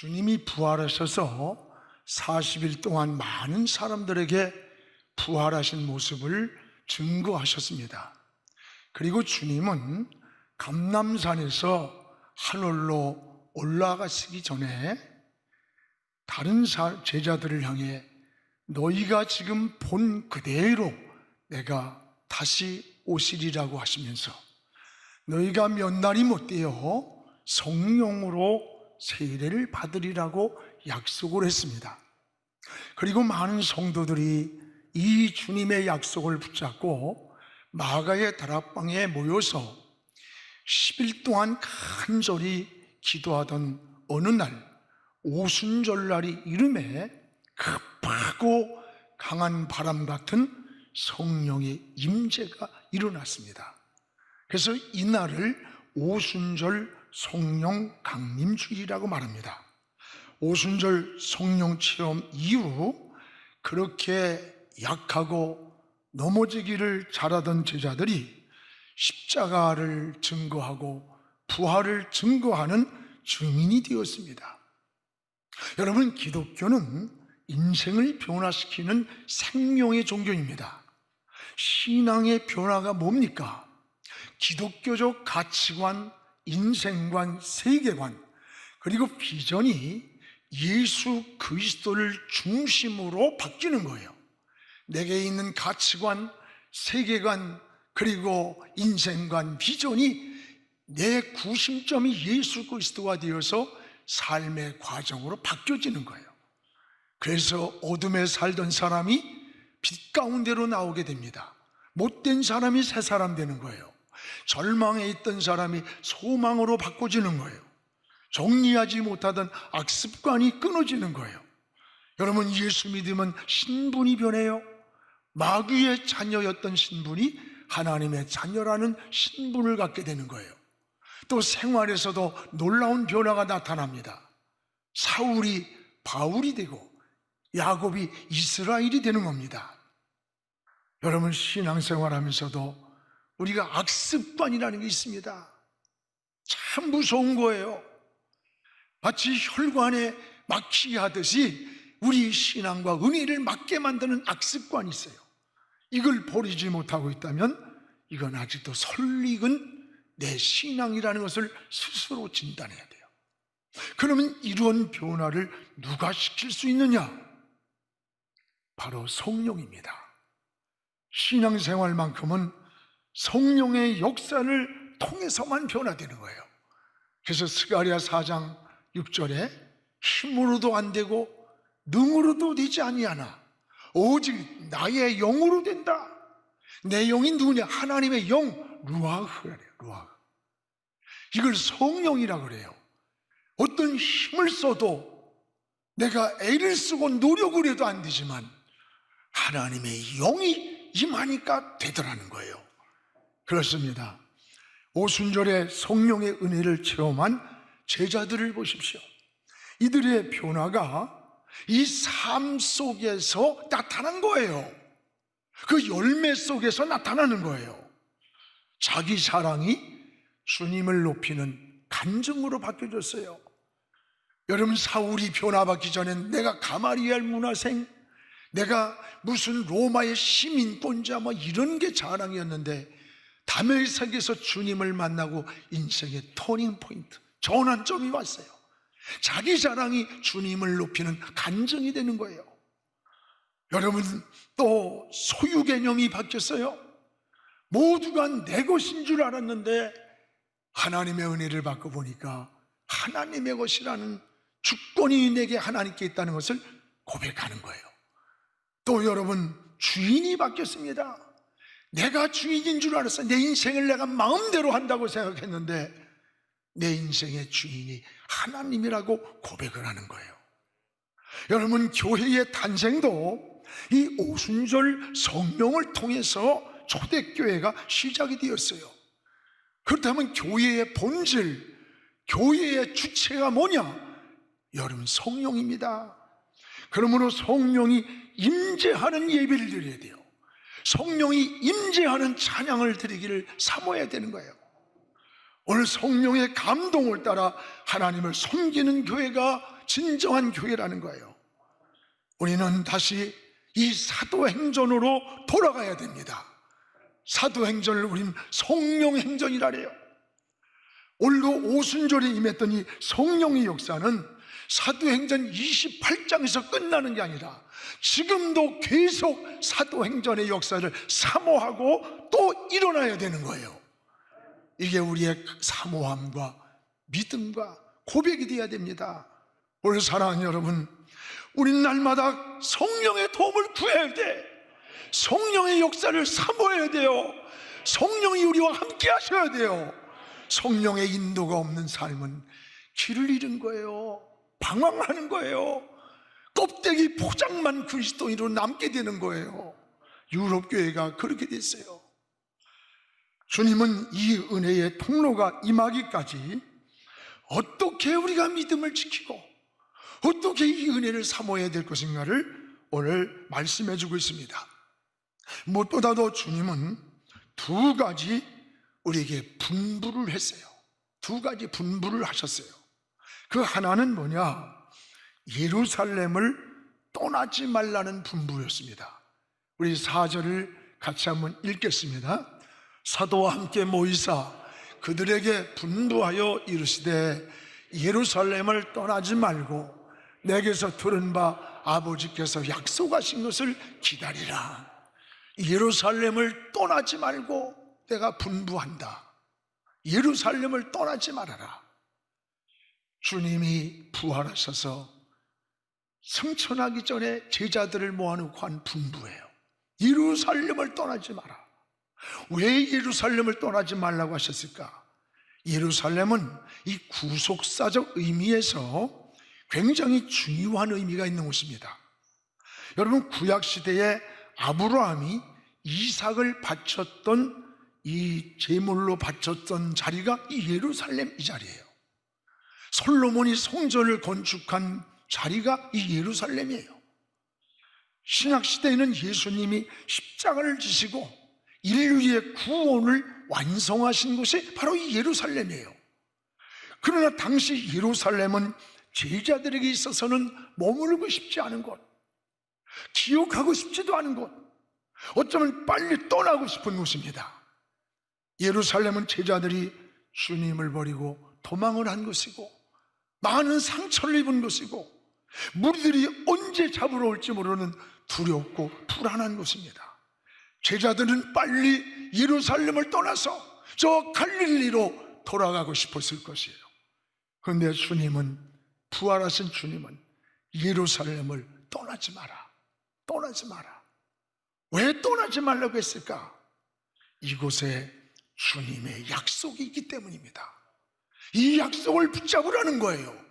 주님이 부활하셔서 40일 동안 많은 사람들에게 부활하신 모습을 증거하셨습니다. 그리고 주님은 감람산에서 하늘로 올라가시기 전에 다른 제자들을 향해 너희가 지금 본 그대로 내가 다시 오시리라고 하시면서 너희가 몇 날이 못되어 성령으로 세례를 받으리라고 약속을 했습니다. 그리고 많은 성도들이 이 주님의 약속을 붙잡고 마가의 다락방에 모여서 10일 동안 간절히 기도하던 어느 날 오순절날이 이름에 급하고 강한 바람 같은 성령의 임재가 일어났습니다. 그래서 이날을 오순절 성령 강림주일이라고 말합니다. 오순절 성령 체험 이후 그렇게 약하고 넘어지기를 잘하던 제자들이 십자가를 증거하고 부활을 증거하는 증인이 되었습니다. 여러분, 기독교는 인생을 변화시키는 생명의 종교입니다. 신앙의 변화가 뭡니까? 기독교적 가치관, 인생관, 세계관, 그리고 비전이 예수 그리스도를 중심으로 바뀌는 거예요. 내게 있는 가치관, 세계관, 그리고 인생관, 비전이 내 구심점이 예수 그리스도가 되어서 삶의 과정으로 바뀌어지는 거예요. 그래서 어둠에 살던 사람이 빛 가운데로 나오게 됩니다. 못된 사람이 새 사람 되는 거예요. 절망에 있던 사람이 소망으로 바꿔지는 거예요. 정리하지 못하던 악습관이 끊어지는 거예요. 여러분, 예수 믿으면 신분이 변해요. 마귀의 자녀였던 신분이 하나님의 자녀라는 신분을 갖게 되는 거예요. 또 생활에서도 놀라운 변화가 나타납니다. 사울이 바울이 되고 야곱이 이스라엘이 되는 겁니다. 여러분, 신앙생활 하면서도 우리가 악습관이라는 게 있습니다. 참 무서운 거예요. 마치 혈관에 막히게 하듯이 우리 신앙과 은혜를 막게 만드는 악습관이 있어요. 이걸 버리지 못하고 있다면 이건 아직도 설익은 내 신앙이라는 것을 스스로 진단해야 돼요. 그러면 이런 변화를 누가 시킬 수 있느냐? 바로 성령입니다. 신앙생활만큼은 성령의 역사를 통해서만 변화되는 거예요. 그래서 스가랴 4장 6절에 힘으로도 안 되고 능으로도 되지 아니하나 오직 나의 영으로 된다. 내 영이 누구냐? 하나님의 영, 루아흐래요. 루아흐. 이걸 성령이라고 그래요. 어떤 힘을 써도 내가 애를 쓰고 노력을 해도 안 되지만 하나님의 영이 임하니까 되더라는 거예요. 그렇습니다. 오순절에 성령의 은혜를 체험한 제자들을 보십시오. 이들의 변화가 이 삶 속에서 나타난 거예요. 그 열매 속에서 나타나는 거예요. 자기 사랑이 주님을 높이는 간증으로 바뀌어졌어요. 여러분, 사울이 변화받기 전엔 내가 가마리엘 문화생, 내가 무슨 로마의 시민권자 뭐 이런 게 자랑이었는데 다메섹에서 주님을 만나고 인생의 터닝 포인트, 전환점이 왔어요. 자기 자랑이 주님을 높이는 간증이 되는 거예요. 여러분, 또 소유 개념이 바뀌었어요. 모두가 내 것인 줄 알았는데 하나님의 은혜를 받고 보니까 하나님의 것이라는 주권이 내게 하나님께 있다는 것을 고백하는 거예요. 또 여러분, 주인이 바뀌었습니다. 내가 주인인 줄 알았어요. 내 인생을 내가 마음대로 한다고 생각했는데 내 인생의 주인이 하나님이라고 고백을 하는 거예요. 여러분, 교회의 탄생도 이 오순절 성령을 통해서 초대교회가 시작이 되었어요. 그렇다면 교회의 본질, 교회의 주체가 뭐냐? 여러분, 성령입니다. 그러므로 성령이 임재하는 예배를 드려야 돼요. 성령이 임재하는 찬양을 드리기를 사모해야 되는 거예요. 오늘 성령의 감동을 따라 하나님을 섬기는 교회가 진정한 교회라는 거예요. 우리는 다시 이 사도행전으로 돌아가야 됩니다. 사도행전을 우린 성령행전이라 그래요. 오늘도 오순절에 임했던 이 성령의 역사는 사도행전 28장에서 끝나는 게 아니라 지금도 계속 사도행전의 역사를 사모하고 또 일어나야 되는 거예요. 이게 우리의 사모함과 믿음과 고백이 되어야 됩니다. 오늘 사랑하는 여러분, 우린 날마다 성령의 도움을 구해야 돼. 성령의 역사를 사모해야 돼요. 성령이 우리와 함께 하셔야 돼요. 성령의 인도가 없는 삶은 길을 잃은 거예요. 방황하는 거예요. 껍데기 포장만 그리스도인으로 남게 되는 거예요. 유럽 교회가 그렇게 됐어요. 주님은 이 은혜의 통로가 임하기까지 어떻게 우리가 믿음을 지키고 어떻게 이 은혜를 사모해야 될 것인가를 오늘 말씀해 주고 있습니다. 무엇보다도 주님은 두 가지 우리에게 분부를 했어요. 두 가지 분부를 하셨어요. 그 하나는 뭐냐? 예루살렘을 떠나지 말라는 분부였습니다. 우리 4절을 같이 한번 읽겠습니다. 사도와 함께 모이사 그들에게 분부하여 이르시되 예루살렘을 떠나지 말고 내게서 들은 바 아버지께서 약속하신 것을 기다리라. 예루살렘을 떠나지 말고 내가 분부한다. 예루살렘을 떠나지 말아라. 주님이 부활하셔서 승천하기 전에 제자들을 모아놓고 한 분부예요. 예루살렘을 떠나지 마라. 왜 예루살렘을 떠나지 말라고 하셨을까? 예루살렘은 이 구속사적 의미에서 굉장히 중요한 의미가 있는 곳입니다. 여러분, 구약시대에 아브라함이 이삭을 바쳤던 이 제물로 바쳤던 자리가 이 예루살렘 이 자리예요. 솔로몬이 성전을 건축한 자리가 이 예루살렘이에요. 신약시대에는 예수님이 십자가를 지시고 인류의 구원을 완성하신 곳이 바로 이 예루살렘이에요. 그러나 당시 예루살렘은 제자들에게 있어서는 머무르고 싶지 않은 곳, 기억하고 싶지도 않은 곳, 어쩌면 빨리 떠나고 싶은 곳입니다. 예루살렘은 제자들이 주님을 버리고 도망을 한 곳이고 많은 상처를 입은 곳이고 무리들이 언제 잡으러 올지 모르는 두렵고 불안한 곳입니다. 제자들은 빨리 예루살렘을 떠나서 저 갈릴리로 돌아가고 싶었을 것이에요. 그런데 주님은, 부활하신 주님은 예루살렘을 떠나지 마라, 떠나지 마라. 왜 떠나지 말라고 했을까? 이곳에 주님의 약속이 있기 때문입니다. 이 약속을 붙잡으라는 거예요.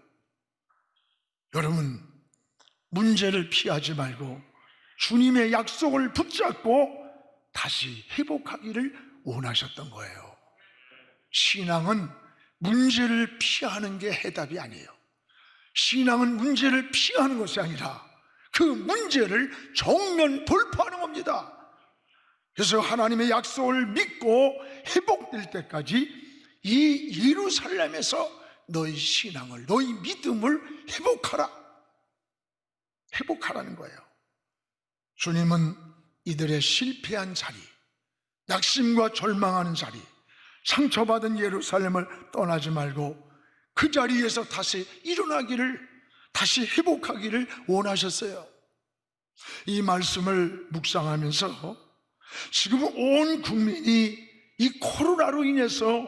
여러분, 문제를 피하지 말고 주님의 약속을 붙잡고 다시 회복하기를 원하셨던 거예요. 신앙은 문제를 피하는 게 해답이 아니에요. 신앙은 문제를 피하는 것이 아니라 그 문제를 정면 돌파하는 겁니다. 그래서 하나님의 약속을 믿고 회복될 때까지 이 예루살렘에서 너희 신앙을, 너희 믿음을 회복하라는 거예요. 주님은 이들의 실패한 자리, 낙심과 절망하는 자리, 상처받은 예루살렘을 떠나지 말고 그 자리에서 다시 일어나기를, 다시 회복하기를 원하셨어요. 이 말씀을 묵상하면서 지금 온 국민이 이 코로나로 인해서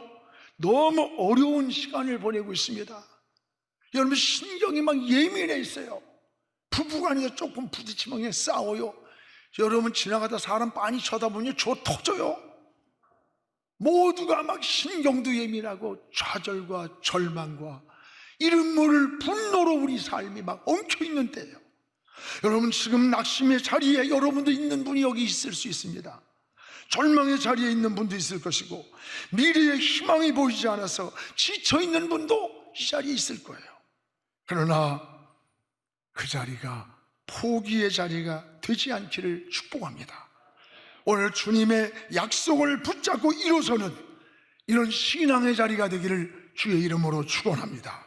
너무 어려운 시간을 보내고 있습니다. 여러분, 신경이 막 예민해 있어요. 부부간에 조금 부딪히면 그냥 싸워요. 여러분, 지나가다 사람 빤히 쳐다보면 저 터져요. 모두가 막 신경도 예민하고 좌절과 절망과 이름 모를 분노로 우리 삶이 막 엉켜있는 때예요. 여러분, 지금 낙심의 자리에 여러분도 있는 분이 여기 있을 수 있습니다. 절망의 자리에 있는 분도 있을 것이고 미래의 희망이 보이지 않아서 지쳐있는 분도 이 자리에 있을 거예요. 그러나 그 자리가 포기의 자리가 되지 않기를 축복합니다. 오늘 주님의 약속을 붙잡고 일어서는 이런 신앙의 자리가 되기를 주의 이름으로 축원합니다.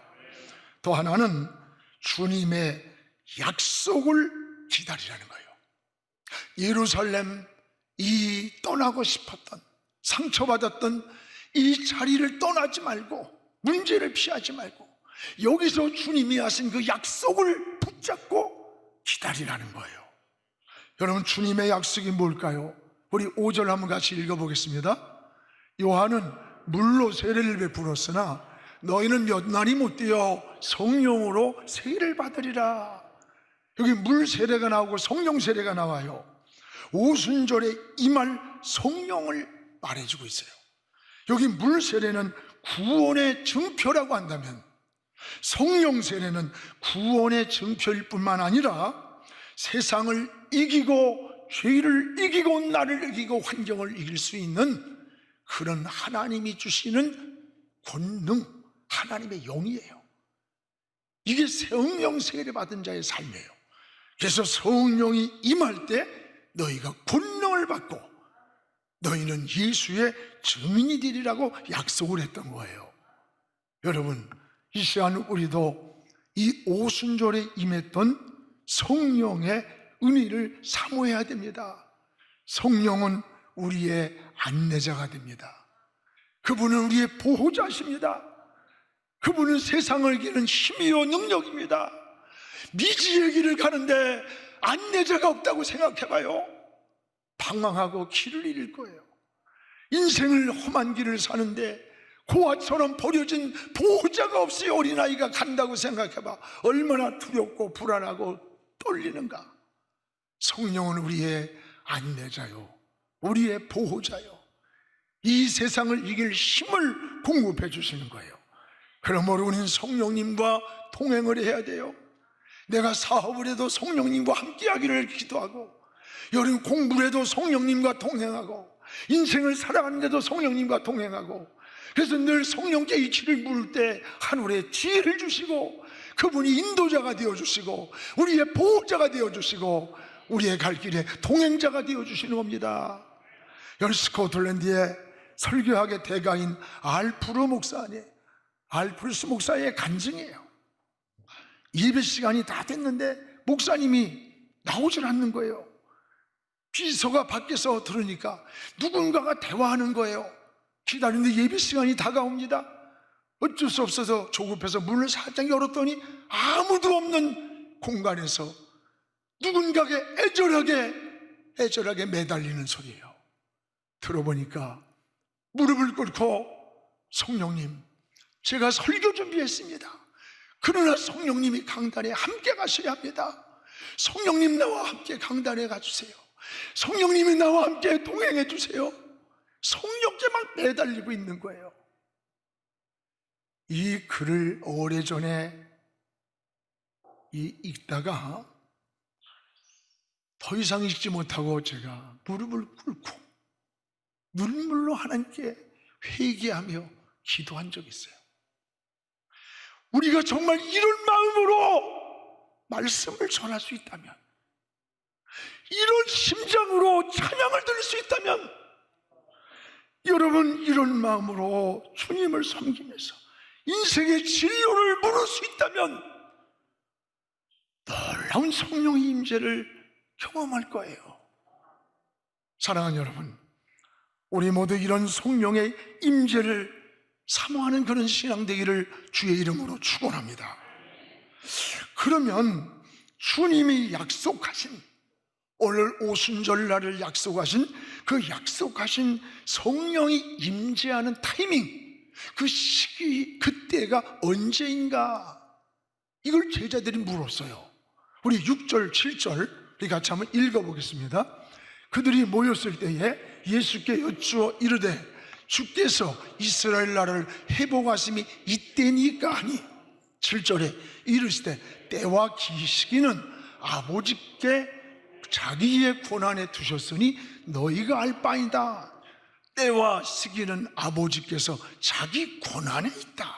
또 하나는 주님의 약속을 기다리라는 거예요. 예루살렘, 이 떠나고 싶었던, 상처받았던 이 자리를 떠나지 말고, 문제를 피하지 말고 여기서 주님이 하신 그 약속을 붙잡고 기다리라는 거예요. 여러분, 주님의 약속이 뭘까요? 우리 5절 한번 같이 읽어보겠습니다. 요한은 물로 세례를 베풀었으나 너희는 몇 날이 못되어 성령으로 세례를 받으리라. 여기 물 세례가 나오고 성령 세례가 나와요. 오순절에 임할 성령을 말해주고 있어요. 여기 물 세례는 구원의 증표라고 한다면, 성령 세례는 구원의 증표일 뿐만 아니라 세상을 이기고 죄를 이기고 나를 이기고 환경을 이길 수 있는 그런 하나님이 주시는 권능, 하나님의 영이에요. 이게 성령 세례 받은 자의 삶이에요. 그래서 성령이 임할 때 너희가 권능을 받고 너희는 예수의 증인이 되리라고 약속을 했던 거예요. 여러분, 이 시간 우리도 이 오순절에 임했던 성령의 은혜를 사모해야 됩니다. 성령은 우리의 안내자가 됩니다. 그분은 우리의 보호자십니다. 그분은 세상을 이기는 힘이요 능력입니다. 미지의 길을 가는데 안내자가 없다고 생각해봐요. 방황하고 길을 잃을 거예요. 인생을 험한 길을 사는데 고아처럼 버려진 보호자가 없이 어린아이가 간다고 생각해봐. 얼마나 두렵고 불안하고 떨리는가. 성령은 우리의 안내자요, 우리의 보호자요, 이 세상을 이길 힘을 공급해 주시는 거예요. 그러므로 우리는 성령님과 동행을 해야 돼요. 내가 사업을 해도 성령님과 함께 하기를 기도하고, 여러분 공부를 해도 성령님과 동행하고, 인생을 살아가는데도 성령님과 동행하고, 그래서 늘 성령께 이 길을 물을 때 하늘에 지혜를 주시고 그분이 인도자가 되어주시고 우리의 보호자가 되어주시고 우리의 갈 길에 동행자가 되어주시는 겁니다. 여러분, 스코틀랜드의 설교학의 대가인 알프루스 목사의 간증이에요. 예배 시간이 다 됐는데 목사님이 나오질 않는 거예요. 비서가 밖에서 들으니까 누군가가 대화하는 거예요. 기다리는데 예배 시간이 다가옵니다. 어쩔 수 없어서 조급해서 문을 살짝 열었더니 아무도 없는 공간에서 누군가에게 애절하게 매달리는 소리예요. 들어보니까 무릎을 꿇고, 성령님, 제가 설교 준비했습니다. 그러나 성령님이 강단에 함께 가셔야 합니다. 성령님 나와 함께 강단에 가주세요. 성령님이 나와 함께 동행해 주세요. 성령께만 매달리고 있는 거예요. 이 글을 오래전에 읽다가 더 이상 읽지 못하고 제가 무릎을 꿇고 눈물로 하나님께 회개하며 기도한 적이 있어요. 우리가 정말 이런 마음으로 말씀을 전할 수 있다면, 이런 심장으로 찬양을 들을 수 있다면, 여러분 이런 마음으로 주님을 섬기면서 인생의 진로를 물을 수 있다면 놀라운 성령의 임재를 경험할 거예요. 사랑하는 여러분, 우리 모두 이런 성령의 임재를 사모하는 그런 신앙 되기를 주의 이름으로 축원합니다. 그러면 주님이 약속하신, 오늘 오순절날을 약속하신 그 약속하신 성령이 임재하는 타이밍, 그 시기, 그때가 언제인가, 이걸 제자들이 물었어요. 우리 6절, 7절 우리 같이 한번 읽어보겠습니다. 그들이 모였을 때에 예수께 여쭈어 이르되 주께서 이스라엘 나라를 회복하심이 이때니까 하니, 7절에 이르시되 때와 기시기는 아버지께 자기의 권한에 두셨으니 너희가 알 바이다. 때와 시기는 아버지께서 자기 권한에 있다.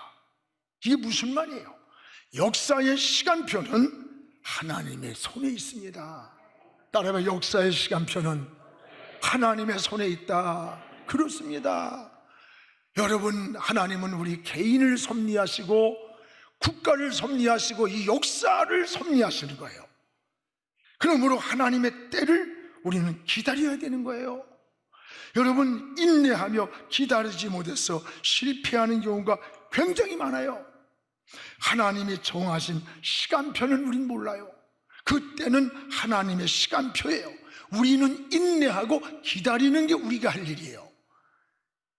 이게 무슨 말이에요? 역사의 시간표는 하나님의 손에 있습니다. 따라해봐. 역사의 시간표는 하나님의 손에 있다. 그렇습니다. 여러분, 하나님은 우리 개인을 섭리하시고 국가를 섭리하시고 이 역사를 섭리하시는 거예요. 그러므로 하나님의 때를 우리는 기다려야 되는 거예요. 여러분, 인내하며 기다리지 못해서 실패하는 경우가 굉장히 많아요. 하나님이 정하신 시간표는 우린 몰라요. 그 때는 하나님의 시간표예요. 우리는 인내하고 기다리는 게 우리가 할 일이에요.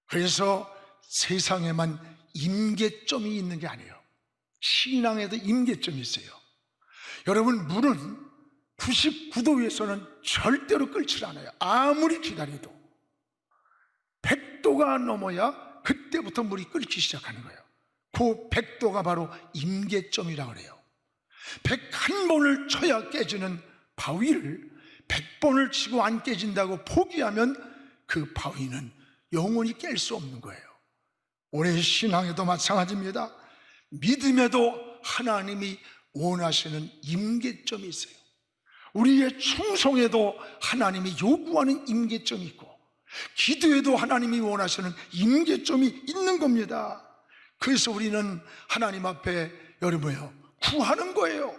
그래서 세상에만 임계점이 있는 게 아니에요. 신앙에도 임계점이 있어요. 여러분, 물은 99도 위에서는 절대로 끓질 않아요. 아무리 기다려도 100도가 넘어야 그때부터 물이 끓기 시작하는 거예요. 그 100도가 바로 임계점이라고 그래요. 101번을 쳐야 깨지는 바위를 100번을 치고 안 깨진다고 포기하면 그 바위는 영원히 깰 수 없는 거예요. 우리 신앙에도 마찬가지입니다. 믿음에도 하나님이 원하시는 임계점이 있어요. 우리의 충성에도 하나님이 요구하는 임계점이 있고, 기도에도 하나님이 원하시는 임계점이 있는 겁니다. 그래서 우리는 하나님 앞에 여러분요, 구하는 거예요.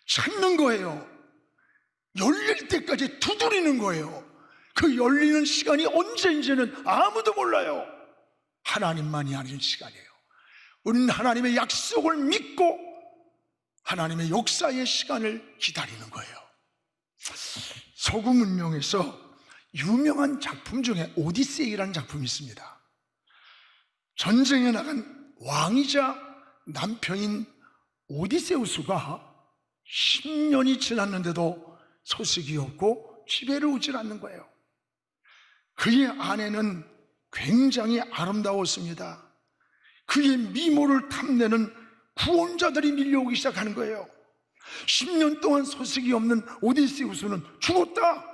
찾는 거예요. 열릴 때까지 두드리는 거예요. 그 열리는 시간이 언제인지는 아무도 몰라요. 하나님만이 아는 시간이에요. 우리는 하나님의 약속을 믿고 하나님의 역사의 시간을 기다리는 거예요. 서구 문명에서 유명한 작품 중에 오디세이라는 작품이 있습니다. 전쟁에 나간 왕이자 남편인 오디세우스가 10년이 지났는데도 소식이 없고 집에를 오질 않는 거예요. 그의 아내는 굉장히 아름다웠습니다. 그의 미모를 탐내는 구원자들이 밀려오기 시작하는 거예요. 10년 동안 소식이 없는 오디세우스는 죽었다,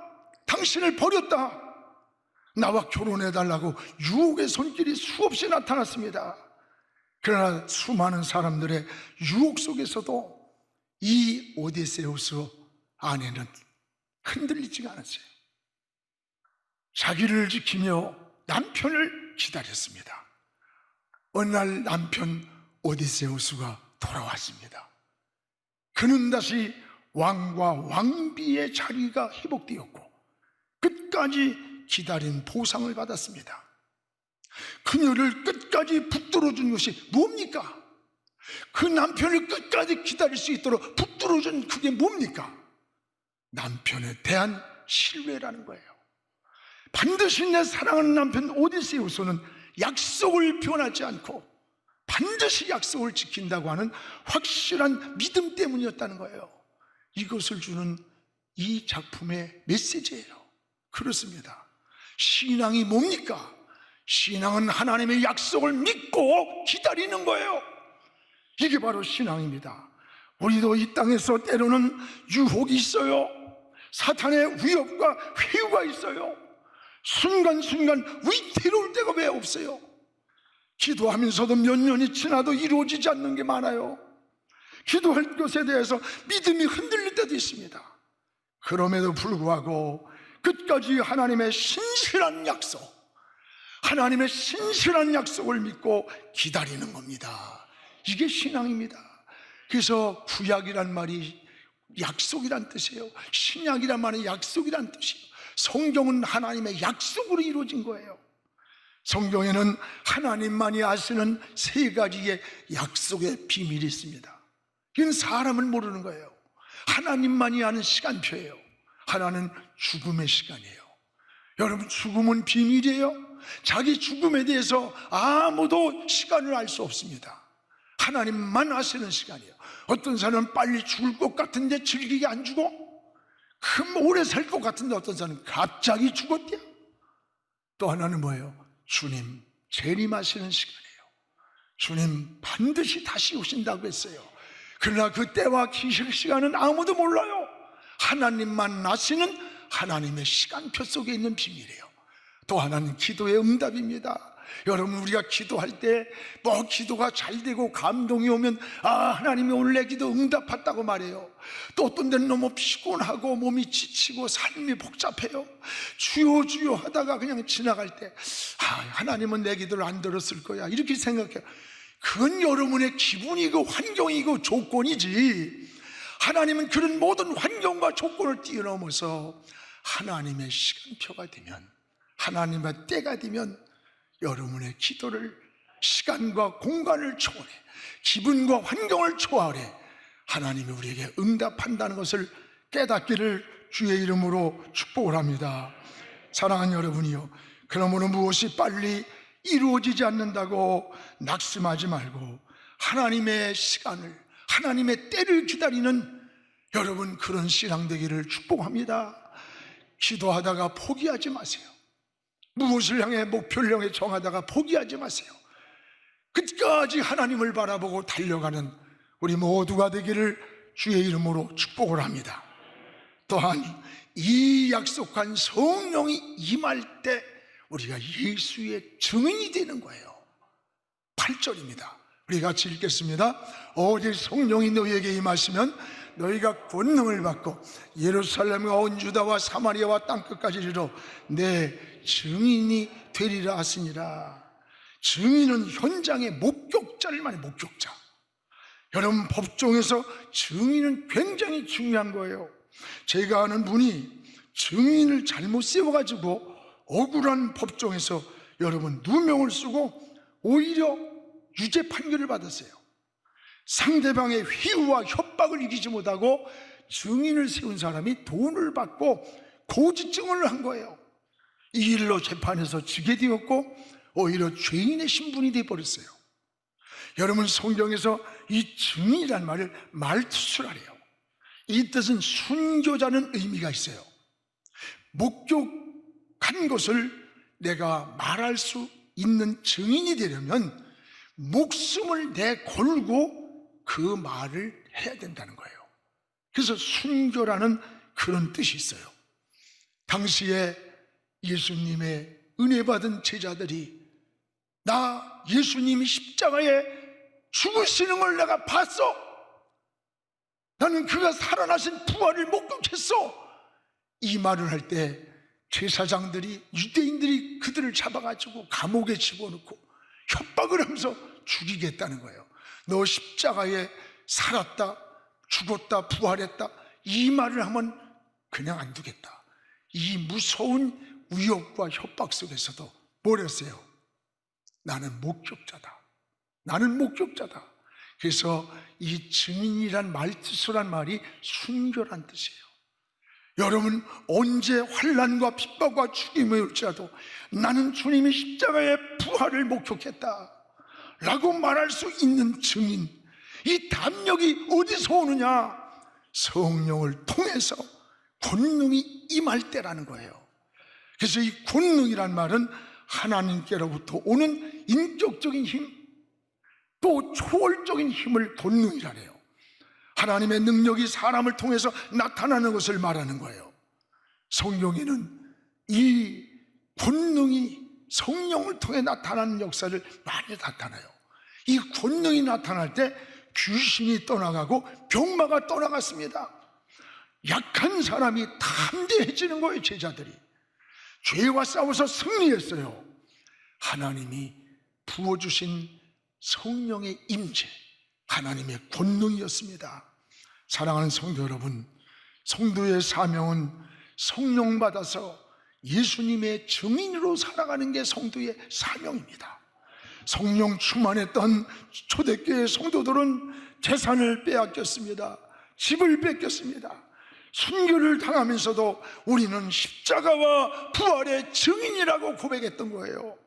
당신을 버렸다, 나와 결혼해달라고 유혹의 손길이 수없이 나타났습니다. 그러나 수많은 사람들의 유혹 속에서도 이 오디세우스 아내는 흔들리지가 않았어요. 자기를 지키며 남편을 기다렸습니다. 어느 날 남편 오디세우스가 돌아왔습니다. 그는 다시 왕과 왕비의 자리가 회복되었고 끝까지 기다린 보상을 받았습니다. 그녀를 끝까지 붙들어준 것이 뭡니까? 그 남편을 끝까지 기다릴 수 있도록 붙들어준 그게 뭡니까? 남편에 대한 신뢰라는 거예요. 반드시 내 사랑하는 남편 오디세우스는 약속을 변하지 않고 반드시 약속을 지킨다고 하는 확실한 믿음 때문이었다는 거예요. 이것을 주는 이 작품의 메시지예요. 그렇습니다. 신앙이 뭡니까? 신앙은 하나님의 약속을 믿고 기다리는 거예요. 이게 바로 신앙입니다. 우리도 이 땅에서 때로는 유혹이 있어요. 사탄의 위협과 회유가 있어요. 순간순간 위태로울 때가 왜 없어요? 기도하면서도 몇 년이 지나도 이루어지지 않는 게 많아요. 기도할 것에 대해서 믿음이 흔들릴 때도 있습니다. 그럼에도 불구하고 끝까지 하나님의 신실한 약속, 하나님의 신실한 약속을 믿고 기다리는 겁니다. 이게 신앙입니다. 그래서 구약이란 말이 약속이란 뜻이에요. 신약이란 말이 약속이란 뜻이에요. 성경은 하나님의 약속으로 이루어진 거예요. 성경에는 하나님만이 아시는 세 가지의 약속의 비밀이 있습니다. 이건 사람은 모르는 거예요. 하나님만이 아는 시간표예요. 하나는 죽음의 시간이에요. 여러분, 죽음은 비밀이에요. 자기 죽음에 대해서 아무도 시간을 알 수 없습니다. 하나님만 아시는 시간이에요. 어떤 사람은 빨리 죽을 것 같은데 즐기게 안 죽어? 그 오래 살 것 같은데 어떤 사람은 갑자기 죽었대요. 또 하나는 뭐예요? 주님 재림하시는 시간이에요. 주님 반드시 다시 오신다고 했어요. 그러나 그 때와 시간은 아무도 몰라요. 하나님만 아시는 하나님의 시간표 속에 있는 비밀이에요. 또 하나는 기도의 응답입니다. 여러분, 우리가 기도할 때 뭐 기도가 잘 되고 감동이 오면 하나님이 오늘 내 기도 응답했다고 말해요. 또 어떤 데는 너무 피곤하고 몸이 지치고 삶이 복잡해요. 주여 주여 하다가 그냥 지나갈 때 하나님은 내 기도를 안 들었을 거야 이렇게 생각해요. 그건 여러분의 기분이고 환경이고 조건이지, 하나님은 그런 모든 환경과 조건을 뛰어넘어서 하나님의 시간표가 되면, 하나님의 때가 되면 여러분의 기도를 시간과 공간을 초월해, 기분과 환경을 초월해 하나님이 우리에게 응답한다는 것을 깨닫기를 주의 이름으로 축복을 합니다. 사랑하는 여러분이요, 그러므로 무엇이 빨리 이루어지지 않는다고 낙심하지 말고 하나님의 시간을, 하나님의 때를 기다리는 여러분, 그런 신앙 되기를 축복합니다. 기도하다가 포기하지 마세요. 무엇을 향해, 목표를 향해 정하다가 포기하지 마세요. 끝까지 하나님을 바라보고 달려가는 우리 모두가 되기를 주의 이름으로 축복을 합니다. 또한 이 약속한 성령이 임할 때 우리가 예수의 증인이 되는 거예요. 8절입니다. 우리 같이 읽겠습니다. 오직 성령이 너희에게 임하시면 너희가 권능을 받고 예루살렘과 온 유다와 사마리아와 땅끝까지 이르러 내 증인이 되리라 하시니라. 증인은 현장의 목격자를 말해, 목격자. 여러분, 법정에서 증인은 굉장히 중요한 거예요. 제가 아는 분이 증인을 잘못 세워가지고 억울한 법정에서 여러분 누명을 쓰고 오히려 유죄 판결을 받았어요. 상대방의 휘우와 협박을 이기지 못하고 증인을 세운 사람이 돈을 받고 고지증언을 한 거예요. 이 일로 재판에서 지게 되었고 오히려 죄인의 신분이 되어버렸어요. 여러분, 성경에서 이 증인이란 말을 말투수라래요. 이 뜻은 순교자는 의미가 있어요. 목격한 것을 내가 말할 수 있는 증인이 되려면 목숨을 내걸고 그 말을 해야 된다는 거예요. 그래서 순교라는 그런 뜻이 있어요. 당시에 예수님의 은혜 받은 제자들이 나 예수님이 십자가에 죽으시는 걸 내가 봤어, 나는 그가 살아나신 부활을 목격했어, 이 말을 할 때 제사장들이, 유대인들이 그들을 잡아가지고 감옥에 집어넣고 협박을 하면서 죽이겠다는 거예요. 너 십자가에 살았다, 죽었다, 부활했다, 이 말을 하면 그냥 안 두겠다. 이 무서운 위협과 협박 속에서도 뭘 했어요? 나는 목격자다, 나는 목격자다. 그래서 이 증인이란 말뜻이란 말이 순교란 뜻이에요. 여러분, 언제 환난과 핍박과 죽임이 올지라도 나는 주님이 십자가의 부활을 목격했다 라고 말할 수 있는 증인, 이 담력이 어디서 오느냐? 성령을 통해서 권능이 임할 때라는 거예요. 그래서 이 권능이란 말은 하나님께로부터 오는 인격적인 힘, 또 초월적인 힘을 권능이라네요. 하나님의 능력이 사람을 통해서 나타나는 것을 말하는 거예요. 성경에는 이 권능이 성령을 통해 나타나는 역사를 많이 나타나요. 이 권능이 나타날 때 귀신이 떠나가고 병마가 떠나갔습니다. 약한 사람이 담대해지는 거예요. 제자들이 죄와 싸워서 승리했어요. 하나님이 부어주신 성령의 임재, 하나님의 권능이었습니다. 사랑하는 성도 여러분, 성도의 사명은 성령 받아서 예수님의 증인으로 살아가는 게 성도의 사명입니다. 성령 충만했던 초대교회 성도들은 재산을 빼앗겼습니다. 집을 뺏겼습니다. 순교를 당하면서도 우리는 십자가와 부활의 증인이라고 고백했던 거예요.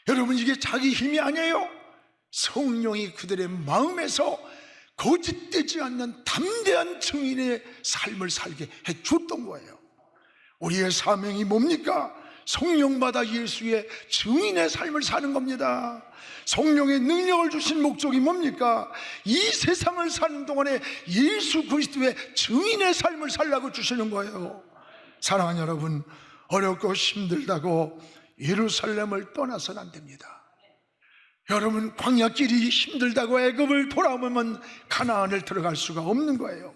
여러분, 이게 자기 힘이 아니에요. 성령이 그들의 마음에서 거짓되지 않는 담대한 증인의 삶을 살게 해줬던 거예요. 우리의 사명이 뭡니까? 성령 받아 예수의 증인의 삶을 사는 겁니다. 성령의 능력을 주신 목적이 뭡니까? 이 세상을 사는 동안에 예수 그리스도의 증인의 삶을 살라고 주시는 거예요. 사랑하는 여러분, 어렵고 힘들다고 예루살렘을 떠나서는 안 됩니다. 여러분, 광야길이 힘들다고 애굽을 돌아오면 가나안을 들어갈 수가 없는 거예요.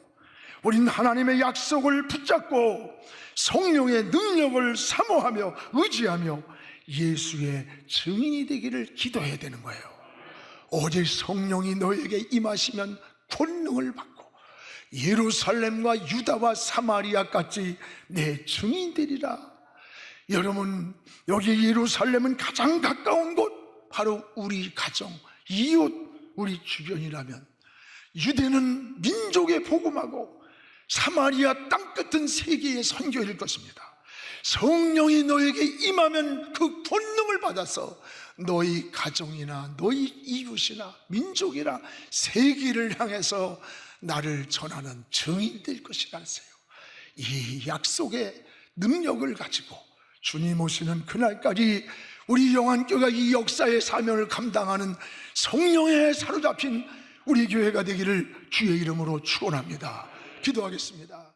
우리는 하나님의 약속을 붙잡고 성령의 능력을 사모하며 의지하며 예수의 증인이 되기를 기도해야 되는 거예요. 오직 성령이 너에게 임하시면 권능을 받고 예루살렘과 유다와 사마리아까지 내 증인 되리라. 여러분, 여기 예루살렘은 가장 가까운 곳, 바로 우리 가정, 이웃, 우리 주변이라면, 유대는 민족의 복음하고 사마리아 땅끝은 세계의 선교일 것입니다. 성령이 너에게 임하면 그 권능을 받아서 너희 가정이나 너희 이웃이나 민족이나 세계를 향해서 나를 전하는 증인 될 것이라 하세요. 이 약속의 능력을 가지고 주님 오시는 그날까지 우리 영안교회가 이 역사의 사명을 감당하는 성령에 사로잡힌 우리 교회가 되기를 주의 이름으로 축원합니다. 기도하겠습니다.